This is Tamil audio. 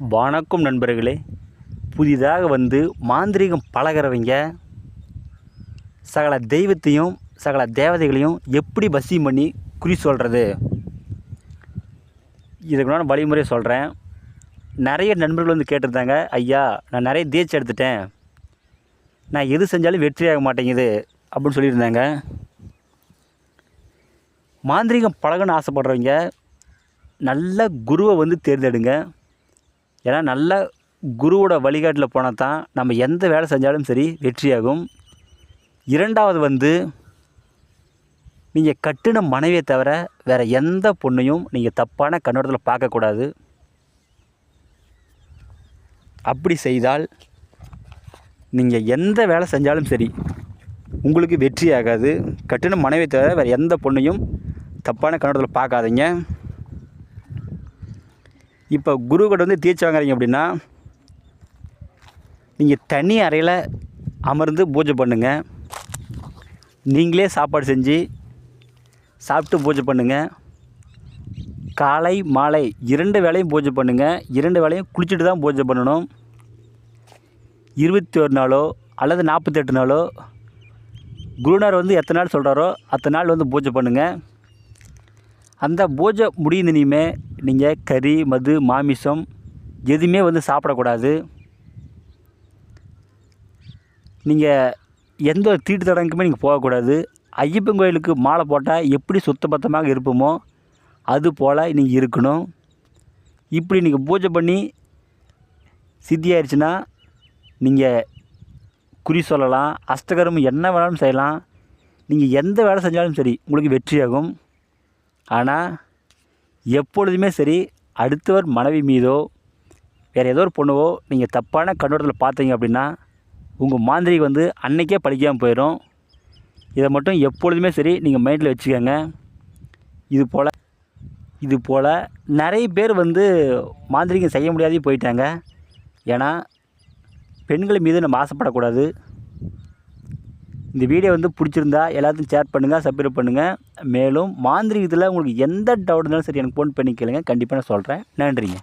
வணக்கம் நண்பர்களே. புதிதாக வந்து மாந்திரீகம் பழகிறவங்க சகல தெய்வத்தையும் சகல தேவதைகளையும் எப்படி வசியம் பண்ணி குறி சொல்கிறது, இதுக்கு நான் வழிமுறை சொல்கிறேன். நிறைய நண்பர்கள் வந்து கேட்டிருந்தாங்க, ஐயா நான் நிறைய தேய்ச்சி எடுத்துட்டேன், நான் எது செஞ்சாலும் வெற்றியாக மாட்டேங்குது அப்படின்னு சொல்லியிருந்தாங்க. மாந்திரீகம் பழகணும்னு ஆசைப்படுறவங்க நல்ல குருவை வந்து தேர்ந்தெடுங்க. ஏன்னா நல்ல குருவோட வழிகாட்டில் போனால் தான் நம்ம எந்த வேலை செஞ்சாலும் சரி வெற்றியாகும். இரண்டாவது வந்து நீங்கள் கட்டின மனைவியை தவிர வேறு எந்த பொண்ணையும் நீங்கள் தப்பான கண்ணோட்டத்தில் பார்க்கக்கூடாது. அப்படி செய்தால் நீங்கள் எந்த வேலை செஞ்சாலும் சரி உங்களுக்கு வெற்றி ஆகாது. கட்டின மனைவியை தவிர வேறு எந்த பொண்ணையும் தப்பான கண்ணோட்டத்தில் பார்க்காதீங்க. இப்போ குருக்கிட்ட வந்து தீட்சை வாங்குறீங்க அப்படின்னா நீங்கள் தனி அறையில் அமர்ந்து பூஜை பண்ணுங்கள். நீங்களே சாப்பாடு செஞ்சு சாப்பிட்டு பூஜை பண்ணுங்கள். காலை மாலை 2 வேளையும் பூஜை பண்ணுங்கள். 2 வேளையும் குளிச்சுட்டு தான் பூஜை பண்ணணும். 21 நாளோ அல்லது 48 நாளோ குருநாதர் வந்து எத்தனை நாள் சொல்கிறாரோ அத்தனை நாள் வந்து பூஜை பண்ணுங்கள். அந்த பூஜை முடியுதுனியுமே நீங்கள் கறி மது மாமிசம் எதுவுமே வந்து சாப்பிடக்கூடாது. நீங்கள் எந்த ஒரு தீட்டு தடங்குக்குமே நீங்கள் போகக்கூடாது. ஐயப்பன் கோயிலுக்கு மாலை போட்டால் எப்படி சுத்தபத்தமாக இருப்போமோ அது போல் நீங்கள் இருக்கணும். இப்படி நீங்கள் பூஜை பண்ணி சித்தியாயிருச்சுன்னா நீங்கள் குறி சொல்லலாம், அஷ்டகரம் என்ன வேணாலும் செய்யலாம். நீங்கள் எந்த வேலை செஞ்சாலும் சரி உங்களுக்கு வெற்றியாகும். ஆனால் எப்பொழுதுமே சரி அடுத்தவர் மனைவி மீதோ வேறு ஏதோ ஒரு பொண்ணுவோ நீங்கள் தப்பான கண்ணோட்டத்தில் பார்த்தீங்க அப்படின்னா உங்கள் மாந்திரிகம் வந்து அன்றைக்கே பழிக்காமல் போயிடும். இதை மட்டும் எப்பொழுதுமே சரி நீங்கள் மைண்டில் வச்சுக்கோங்க. இது போல் நிறைய பேர் வந்து மாந்திரிகம் செய்ய முடியாதே போயிட்டாங்க. ஏன்னா பெண்கள் மீது நம்ம ஆசைப்படக்கூடாது. இந்த வீடியோ வந்து பிடிச்சிருந்தா எல்லாத்தையும் ஷேர் பண்ணுங்கள், சப்ஸ்கிரைப் பண்ணுங்கள். மேலும் மாந்திரீகத்தில் உங்களுக்கு எந்த டவுட் இருந்தாலும் சரி எனக்கு ஃபோன் பண்ணி கேளுங்க, கண்டிப்பாக நான் சொல்கிறேன். நன்றிங்க.